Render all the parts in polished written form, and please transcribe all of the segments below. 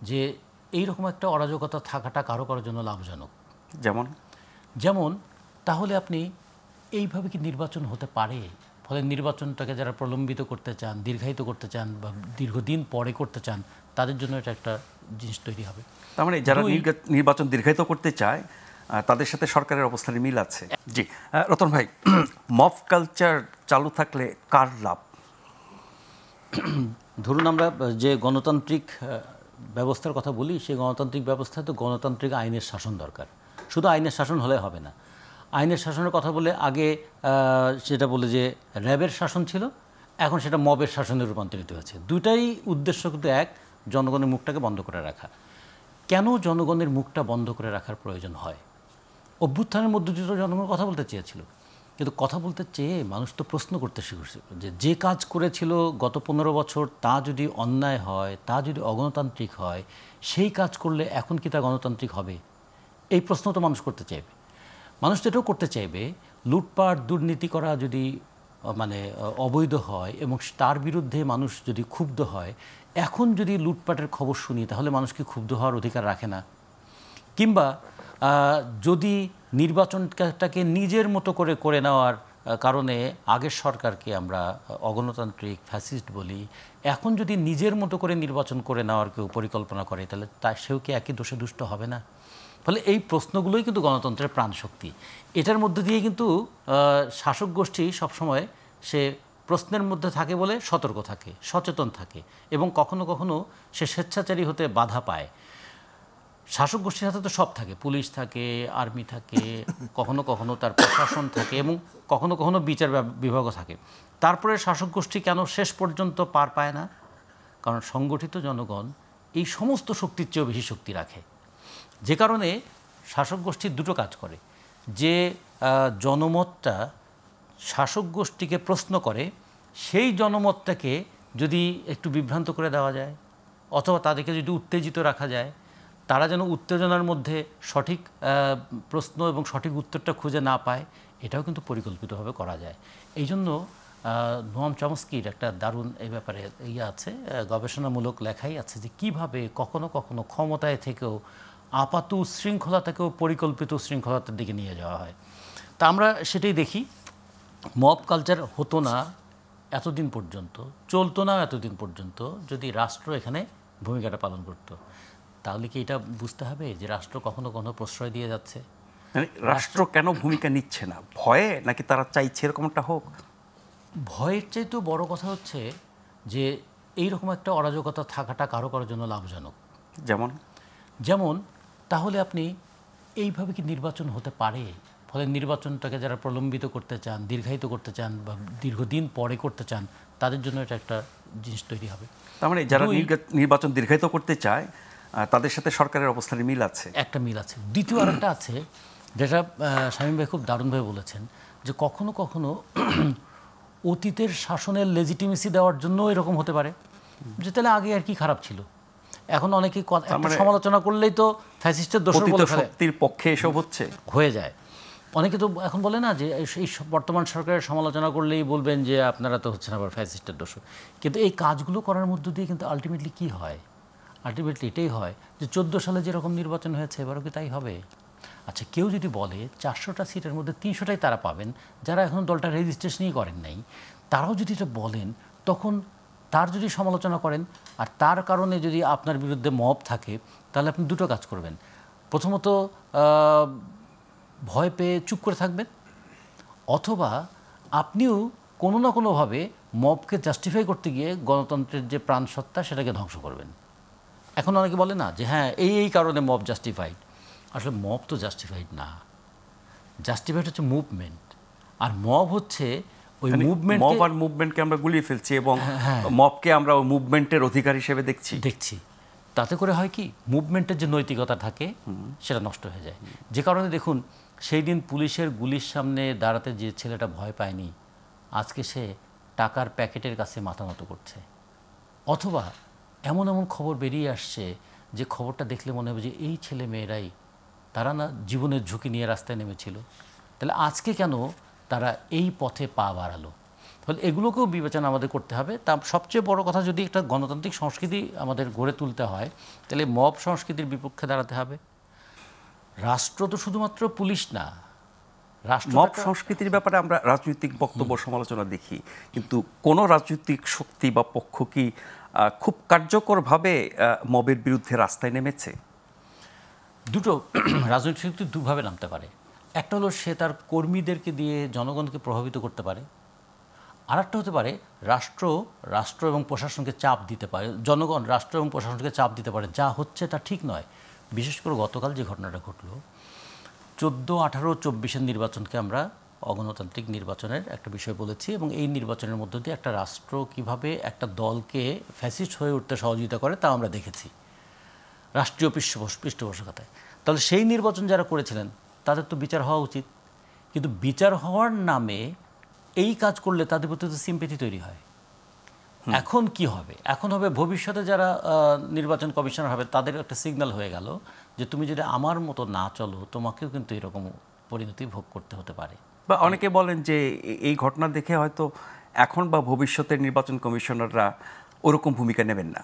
যে এইরকম একটা অরাজকতা থাকাটা কারো কারোর জন্য লাভজনক। যেমন যেমন তাহলে আপনি এইভাবে কি নির্বাচন হতে পারে? ফলে নির্বাচনটাকে যারা প্রলম্বিত করতে চান, দীর্ঘায়িত করতে চান বা দীর্ঘদিন পরে করতে চান, তাদের জন্য এটা একটা জিনিস তৈরি হবে। তার মানে যারা নির্বাচন দীর্ঘায়িত করতে চায় তাদের সাথে সরকারের অবস্থানের মিল আছে। জি রতন ভাই, মব কালচার চালু থাকলে কার লাভ? ধরুন আমরা যে গণতান্ত্রিক ব্যবস্থার কথা বলি, সেই গণতান্ত্রিক ব্যবস্থায় তো গণতান্ত্রিক আইনের শাসন দরকার। শুধু আইনের শাসন হলে হবে না। আইনের শাসনের কথা বলে আগে সেটা বলে যে র্যাবের শাসন ছিল, এখন সেটা মবের শাসনে রূপান্তরিত হয়েছে। দুটাই উদ্দেশ্য কিন্তু এক, জনগণের মুখটাকে বন্ধ করে রাখা। কেন জনগণের মুখটা বন্ধ করে রাখার প্রয়োজন হয়? অভ্যুত্থানের মধ্য দিয়ে তো জনগণ কথা বলতে চেয়েছিল, কিন্তু কথা বলতে চেয়ে মানুষ তো প্রশ্ন করতে শিখেছিল যে যে কাজ করেছিল গত 15 বছর তা যদি অন্যায় হয়, তা যদি অগণতান্ত্রিক হয়, সেই কাজ করলে এখন কি তা গণতান্ত্রিক হবে? এই প্রশ্ন তো মানুষ করতে চাইবে। মানুষ তো এটাও করতে চাইবে, লুটপাট দুর্নীতি করা যদি মানে অবৈধ হয় এবং তার বিরুদ্ধে মানুষ যদি ক্ষুব্ধ হয়, এখন যদি লুটপাটের খবর শুনি তাহলে মানুষ কি ক্ষুব্ধ হওয়ার অধিকার রাখে না? কিংবা যদি নির্বাচনটাকে নিজের মতো করে করে নেওয়ার কারণে আগের সরকারকে আমরা অগণতান্ত্রিক ফ্যাসিস্ট বলি, এখন যদি নিজের মতো করে নির্বাচন করে নেওয়ার কেউ পরিকল্পনা করে, তাহলে সেও কি একই দোষে দুষ্ট হবে না? ফলে এই প্রশ্নগুলোই কিন্তু গণতন্ত্রের প্রাণশক্তি। এটার মধ্যে দিয়ে কিন্তু শাসক গোষ্ঠী সবসময় সে প্রশ্নের মধ্যে থাকে বলে সতর্ক থাকে, সচেতন থাকে এবং কখনো কখনো সে স্বেচ্ছাচারী হতে বাধা পায়। শাসক গোষ্ঠীর হাতে তো সব থাকে, পুলিশ থাকে, আর্মি থাকে, কখনো কখনো তার প্রশাসন থাকে এবং কখনো কখনো বিচার বিভাগও থাকে। তারপরে শাসক গোষ্ঠী কেন শেষ পর্যন্ত পার পায় না? কারণ সংগঠিত জনগণ এই সমস্ত শক্তির চেয়েও বেশি শক্তি রাখে। যে কারণে শাসক গোষ্ঠীর দুটো কাজ করে, যে জনমতটা শাসক গোষ্ঠীকে প্রশ্ন করে, সেই জনমতটাকে যদি একটু বিভ্রান্ত করে দেওয়া যায় অথবা তাদেরকে যদি উত্তেজিত রাখা যায়, তারা যেন উত্তেজনার মধ্যে সঠিক প্রশ্ন এবং সঠিক উত্তরটা খুঁজে না পায়, এটাও কিন্তু পরিকল্পিতভাবে করা যায়। এই জন্য নোয়াম চমস্কির একটা দারুণ এই ব্যাপারে আছে, গবেষণামূলক লেখাই আছে যে কিভাবে কখনো কখনো ক্ষমতায় থেকেও আপাত উচ্ছৃঙ্খলাটাকেও পরিকল্পিত উচ্ছৃঙ্খলতার দিকে নিয়ে যাওয়া হয়। তা আমরা সেটাই দেখি। মব কালচার হতো না এতদিন পর্যন্ত, চলতো না এতদিন পর্যন্ত যদি রাষ্ট্র এখানে ভূমিকাটা পালন করতো। তাহলে কি এটা বুঝতে হবে যে রাষ্ট্র কখনো কখনো প্রশ্রয় দিয়ে যাচ্ছে? রাষ্ট্র কেন ভূমিকা নিচ্ছে না? ভয়ে, নাকি তারা চাইছে এরকমটা হোক? ভয়ের চাইতেও বড় কথা হচ্ছে যে এইরকম একটা অরাজকতা থাকাটা কারো কারোর জন্য লাভজনক। যেমন তাহলে আপনি এইভাবে কি নির্বাচন হতে পারে? ফলে নির্বাচনটাকে যারা প্রলম্বিত করতে চান, দীর্ঘায়িত করতে চান বা দীর্ঘদিন পরে করতে চান, তাদের জন্য এটা একটা জিনিস তৈরি হবে। তার মানে যারা নির্বাচন দীর্ঘায়িত করতে চায় তাদের সাথে সরকারের অবস্থানের মিল আছে, একটা মিল আছে। দ্বিতীয় আরেকটা আছে, যেটা শামীম ভাই খুব দারুণভাবে বলেছেন, যে কখনো কখনো অতীতের শাসনের লেজিটিমেসি দেওয়ার জন্য এরকম হতে পারে, যে তাহলে আগে আর কি খারাপ ছিল। এখন অনেকেই সমালোচনা করলেই তো ফ্যাসিস্টের দোষর বলে ফেলে, শক্তির পক্ষে এসব হচ্ছে হয়ে যায়। অনেকে তো এখন বলে না যে এই বর্তমান সরকারের সমালোচনা করলেই বলবেন যে আপনারা তো হচ্ছেন আবার ফ্যাসিস্টের দোষর। কিন্তু এই কাজগুলো করার মধ্য দিয়ে কিন্তু আলটিমেটলি কী হয়? আলটিমেটলি এটাই হয় যে 14 সালে যেরকম নির্বাচন হয়েছে এবারও কি তাই হবে? আচ্ছা, কেউ যদি বলে 400টা সিটের মধ্যে 300টাই তারা পাবেন যারা এখন দলটা রেজিস্ট্রেশনই করেন নাই, তারাও যদি এটা বলেন, তখন তার যদি সমালোচনা করেন আর তার কারণে যদি আপনার বিরুদ্ধে মব থাকে, তাহলে আপনি দুটো কাজ করবেন। প্রথমত ভয় পেয়ে চুপ করে থাকবেন, অথবা আপনিও কোনো না কোনোভাবে মবকে জাস্টিফাই করতে গিয়ে গণতন্ত্রের যে প্রাণসত্তা সেটাকে ধ্বংস করবেন। এখন অনেকে বলে না যে হ্যাঁ এই কারণে মব জাস্টিফাইড। আসলে মব তো জাস্টিফাইড না, জাস্টিফাইড হচ্ছে মুভমেন্ট। আর মব হচ্ছে ওই মুভমেন্টকে আমরা গুলিয়ে ফেলছি এবং মবকে আমরা ওই মুভমেন্টের অধিকার হিসেবে দেখছি। তাতে করে হয় কি, মুভমেন্টের যে নৈতিকতা থাকে সেটা নষ্ট হয়ে যায়। যে কারণে দেখুন, সেই দিন পুলিশের গুলির সামনে দাঁড়াতে যে ছেলেটা ভয় পায়নি, আজকে সে টাকার প্যাকেটের কাছে মাথা নত করছে। অথবা এমন এমন খবর বেরিয়ে আসছে যে খবরটা দেখলে মনে হবে যে এই ছেলে মেয়েরাই, তারা না জীবনের ঝুঁকি নিয়ে রাস্তায় নেমেছিল, তাহলে আজকে কেন তারা এই পথে পা বাড়ালো? ফলে এগুলোকেও বিবেচনা আমাদের করতে হবে। তা সবচেয়ে বড় কথা, যদি একটা গণতান্ত্রিক সংস্কৃতি আমাদের গড়ে তুলতে হয় তাহলে মব সংস্কৃতির বিপক্ষে দাঁড়াতে হবে। রাষ্ট্র তো শুধুমাত্র পুলিশ না, রাষ্ট্র মব সংস্কৃতির ব্যাপারে আমরা রাজনৈতিক বক্তব্য সমালোচনা দেখি, কিন্তু কোন রাজনৈতিক শক্তি বা পক্ষ কি খুব কার্যকরভাবে মবের বিরুদ্ধে রাস্তায় নেমেছে? দুটো রাজনৈতিক শক্তি দুভাবে নামতে পারে। একটা হলো সে তার কর্মীদেরকে দিয়ে জনগণকে প্রভাবিত করতে পারে, আর একটা হতে পারে রাষ্ট্র এবং প্রশাসনকে চাপ দিতে পারে, জনগণ রাষ্ট্র এবং প্রশাসনকে চাপ দিতে পারে যা হচ্ছে তা ঠিক নয়। বিশেষ করে গতকাল যে ঘটনাটা ঘটলো, 14, 18, 24-এর নির্বাচনকে আমরা অগণতান্ত্রিক নির্বাচনের একটা বিষয় বলেছি, এবং এই নির্বাচনের মধ্য দিয়ে একটা রাষ্ট্র কিভাবে একটা দলকে ফ্যাসিস্ট হয়ে উঠতে সহযোগিতা করে তা আমরা দেখেছি রাষ্ট্রীয় পৃষ্ঠপোষকতায়। তাহলে সেই নির্বাচন যারা করেছিলেন তাদের তো বিচার হওয়া উচিত, কিন্তু বিচার হওয়ার নামে এই কাজ করলে তাদের প্রতি তো সিম্পেথি তৈরি হয়। এখন কি হবে? এখন হবে ভবিষ্যতে যারা নির্বাচন কমিশনার হবে তাদের একটা সিগন্যাল হয়ে গেল যে তুমি যদি আমার মতো না চলো তোমাকেও কিন্তু এরকম পরিণতি ভোগ করতে হতে পারে। বা অনেকে বলেন যে এই ঘটনা দেখে হয়তো এখন বা ভবিষ্যতের নির্বাচন কমিশনাররা ওরকম ভূমিকা নেবেন না।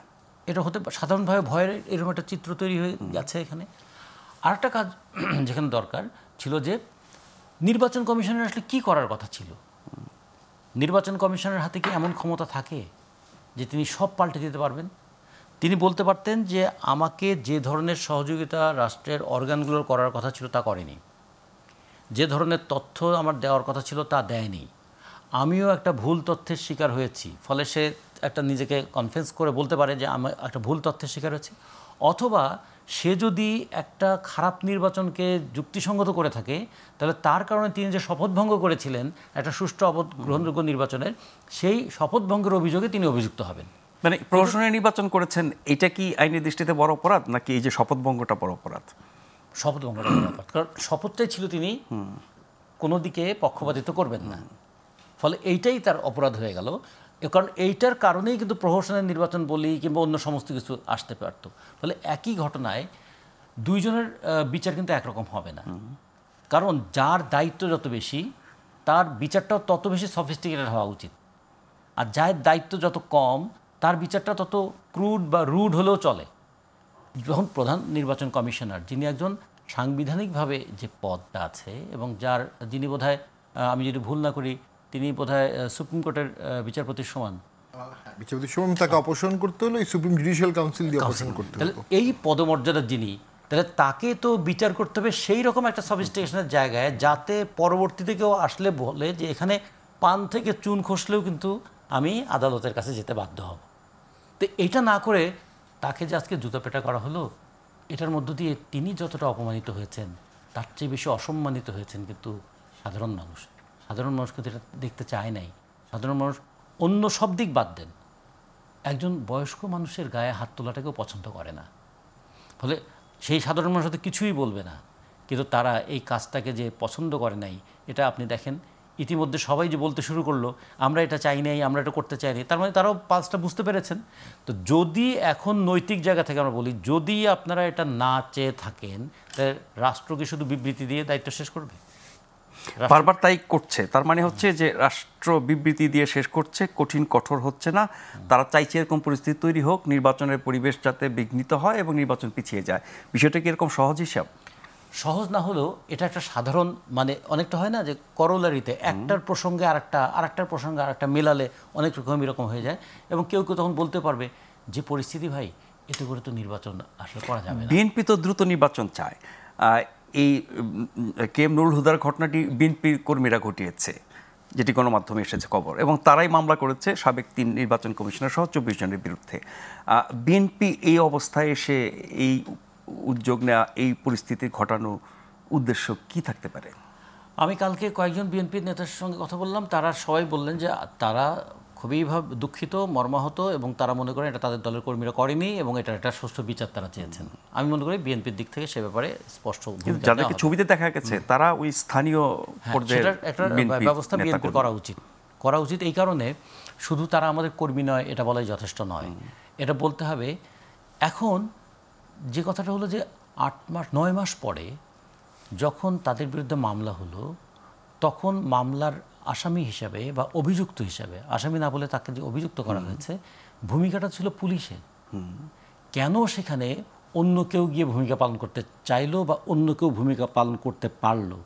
এটা হতে সাধারণভাবে ভয়ের এরকম একটা চিত্র তৈরি হয়ে গেছে এখানে। আরেকটা কাজ যেখানে দরকার ছিল যে নির্বাচন কমিশনের আসলে কি করার কথা ছিল। নির্বাচন কমিশনের হাতে কি এমন ক্ষমতা থাকে যে তিনি সব পাল্টে দিতে পারবেন? তিনি বলতে পারতেন যে আমাকে যে ধরনের সহযোগিতা রাষ্ট্রের অর্গানগুলোর করার কথা ছিল তা করেনি, যে ধরনের তথ্য আমার দেওয়ার কথা ছিল তা দেয়নি, আমিও একটা ভুল তথ্যের শিকার হয়েছি, ফলে সে একটা নিজেকে কনফেন্স করে বলতে পারে যে আমি একটা ভুল তথ্যের শিকার হয়েছি। অথবা সে যদি একটা খারাপ নির্বাচনকে যুক্তিসঙ্গত করে থাকে তাহলে তার কারণে তিনি যে শপথভঙ্গ করেছিলেন একটা সুষ্ঠু গ্রহণযোগ্য নির্বাচনের, সেই শপথভঙ্গের অভিযোগে তিনি অভিযুক্ত হবেন। মানে প্রশাসনের নির্বাচন করেছেন, এটা কি আইনের দৃষ্টিতে বড় অপরাধ নাকি এই যে শপথভঙ্গটা বড় অপরাধ? শপথভঙ্গটা বড় অপরাধ, কারণ শপথটাই ছিল তিনি কোনো দিকে পক্ষপাতিত্ব করবেন না, ফলে এইটাই তার অপরাধ হয়ে গেল। কারণ এইটার কারণেই কিন্তু প্রহসনের নির্বাচন বলি কিংবা অন্য সমস্ত কিছু আসতে পারত। ফলে একই ঘটনায় দুইজনের বিচার কিন্তু একরকম হবে না, কারণ যার দায়িত্ব যত বেশি তার বিচারটাও তত বেশি সফিস্টিকেটেড হওয়া উচিত, আর যার দায়িত্ব যত কম তার বিচারটা তত ক্রুড বা রুড হলেও চলে। যখন প্রধান নির্বাচন কমিশনার, যিনি একজন সাংবিধানিকভাবে যে পদটা আছে এবং যিনি বোধহয়, আমি যদি ভুল না করি, তিনি বোধহয় সুপ্রিম কোর্টের বিচারপতির সমান, বিচারপতির সমান, তাকে অপসারণ করতে হলে সুপ্রিম জুডিশিয়াল কাউন্সিল দিয়ে অপসারণ করতে তাহলে হবে। এই পদমর্যাদার যিনি, তাহলে তাকে তো বিচার করতে হবে সেই রকম একটা সফিস্টিকেশনের জায়গায় যাতে পরবর্তীতে কেউ আসলে বলে যে এখানে পান থেকে চুন খসলেও কিন্তু আমি আদালতের কাছে যেতে বাধ্য হব। তো এইটা না করে তাকে যে আজকে জুতাপেটা করা হলো, এটার মধ্য দিয়ে তিনি যতটা অপমানিত হয়েছেন তার চেয়ে বেশি অসম্মানিত হয়েছেন কিন্তু সাধারণ মানুষ। সাধারণ মানুষ কিন্তু এটা দেখতে চায় নাই। সাধারণ মানুষ অন্য সব দিক বাদ দেন, একজন বয়স্ক মানুষের গায়ে হাত তোলাটাকেও পছন্দ করে না। ফলে সেই সাধারণ মানুষ হয়তো কিছুই বলবে না, কিন্তু তারা এই কাজটাকে যে পছন্দ করে নাই, এটা আপনি দেখেন ইতিমধ্যে সবাই যে বলতে শুরু করলো আমরা এটা চাই নাই, আমরা এটা করতে চাইনি, তার মানে তারাও পাঁচটা বুঝতে পেরেছেন। তো যদি এখন নৈতিক জায়গা থেকে আমরা বলি, যদি আপনারা এটা না চেয়ে থাকেন তাহলে রাষ্ট্রকে শুধু বিবৃতি দিয়ে দায়িত্ব শেষ করবে? বারবার তাই করছে, তার মানে হচ্ছে যে রাষ্ট্র বিবৃতি দিয়ে শেষ করছে, কঠিন কঠোর হচ্ছে না। তারা চাইছে এরকম পরিস্থিতি তৈরি হোক, নির্বাচনের পরিবেশ যাতে বিঘ্নিত হয় এবং নির্বাচন পিছিয়ে যায়। বিষয়টা কি এরকম সহজ হিসাব? সহজ না হলেও এটা একটা সাধারণ, মানে অনেকটা হয় না যে করোলারিতে একটার প্রসঙ্গে আরেকটার প্রসঙ্গে আরেকটা মেলালে অনেক রকম এরকম হয়ে যায়, এবং কেউ কেউ তখন বলতে পারবে যে পরিস্থিতি ভাই এতে করে তো নির্বাচন আসলে করা যাবে না। বিএনপি তো দ্রুত নির্বাচন চায়। এই কে এম নুরুল হুদার ঘটনাটি বিএনপি কর্মীরা ঘটিয়েছে, যেটি গণমাধ্যমে এসেছে খবর, এবং তারাই মামলা করেছে সাবেক 3 নির্বাচন কমিশনার সহ 24 জনের বিরুদ্ধে। বিএনপি এই অবস্থায় এসে এই উদ্যোগ নেওয়া, এই পরিস্থিতি ঘটানোর উদ্দেশ্য কি থাকতে পারে? আমি কালকে কয়েকজন বিএনপির নেতার সঙ্গে কথা বললাম, তারা সবাই বললেন যে তারা খুবই দুঃখিত, মর্মাহত, এবং তারা মনে করেন এটা তাদের দলের কর্মীরা করেনি এবং এটা একটা সুষ্ঠু বিচার তারা চেয়েছেন। আমি মনে করি বিএনপির দিক থেকে সে ব্যাপারে স্পষ্ট যাদেরকে ছবিতে দেখা গেছে তারা ওই স্থানীয় পর্যায়ের একটা ব্যবস্থা বিএনপির করা উচিত। এই কারণে শুধু তারা আমাদের কর্মী নয় এটা বলাই যথেষ্ট নয়, এটা বলতে হবে। এখন যে কথাটা হলো যে 9 মাস পরে যখন তাদের বিরুদ্ধে মামলা হলো, তখন মামলার আসামি হিসাবে বা অভিযুক্ত হিসাবে, আসামি না বলে তাকে যে অভিযুক্ত করা হয়েছে, ভূমিকাটা ছিল পুলিশের। কেন সেখানে অন্য কেউ গিয়ে ভূমিকা পালন করতে চাইলো বা অন্য কেউ ভূমিকা পালন করতে পারলো,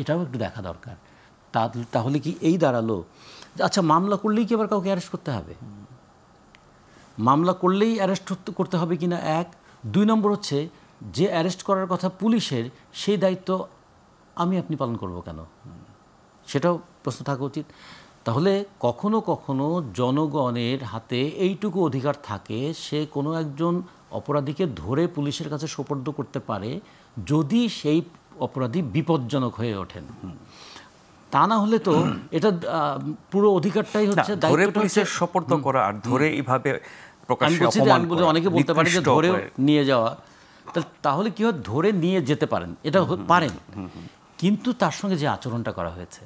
এটাও একটু দেখা দরকার। তাহলে কি এই দাঁড়ালো যে আচ্ছা মামলা করলেই কি আবার কাউকে অ্যারেস্ট করতে হবে? মামলা করলেই অ্যারেস্ট করতে হবে কিনা এক, 2 নম্বর হচ্ছে যে অ্যারেস্ট করার কথা পুলিশের, সেই দায়িত্ব আপনি পালন করব কেন? সেটাও প্রশ্ন থাকা উচিত। তাহলে কখনো কখনো জনগণের হাতে এইটুকু অধিকার থাকে, সে কোনো একজন অপরাধীকে ধরে পুলিশের কাছে সোপর্দ করতে পারে যদি সেই অপরাধী বিপজ্জনক হয়ে ওঠেন। তা না হলে তো এটা পুরো অধিকারটাই হচ্ছে ধরে পুলিশের সোপর্দ করা আর ধরে এইভাবে প্রকাশ্যে অপমান করা, অনেকে বলতে পারে যে ধরে নিয়ে যাওয়া, তাহলে কি হয়, ধরে নিয়ে যেতে পারেন, এটা পারেন, কিন্তু তার সঙ্গে যে আচরণটা করা হয়েছে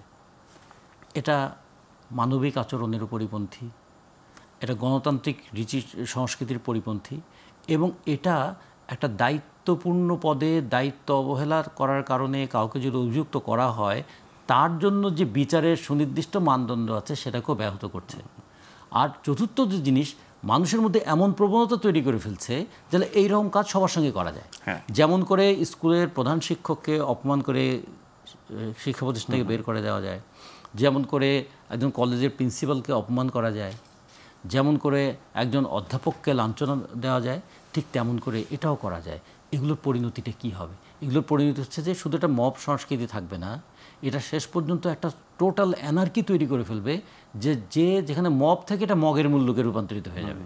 এটা মানবিক আচরণের পরিপন্থী, এটা গণতান্ত্রিক রীতি সংস্কৃতির পরিপন্থী, এবং এটা একটা দায়িত্বপূর্ণ পদে দায়িত্ব অবহেলা করার কারণে কাউকে যদি অভিযুক্ত করা হয়, তার জন্য যে বিচারের সুনির্দিষ্ট মানদণ্ড আছে সেটাকেও ব্যাহত করছে। আর চতুর্থ যে জিনিস, মানুষের মধ্যে এমন প্রবণতা তৈরি করে ফেলছে যে এইরকম কাজ সবার সঙ্গে করা যায়। যেমন করে স্কুলের প্রধান শিক্ষককে অপমান করে শিক্ষা প্রতিষ্ঠান থেকে বের করে দেওয়া যায়, যেমন করে একজন কলেজের প্রিন্সিপালকে অপমান করা যায়, যেমন করে একজন অধ্যাপককে লাঞ্ছনা দেওয়া যায়, ঠিক তেমন করে এটাও করা যায়। এগুলোর পরিণতিটা কি হবে? এগুলোর পরিণতি হচ্ছে যে শুধু একটা মব সংস্কৃতি থাকবে না, এটা শেষ পর্যন্ত একটা টোটাল অ্যানার্কি তৈরি করে ফেলবে, যে যেখানে মব থেকে এটা মগের মূল্যকে রূপান্তরিত হয়ে যাবে।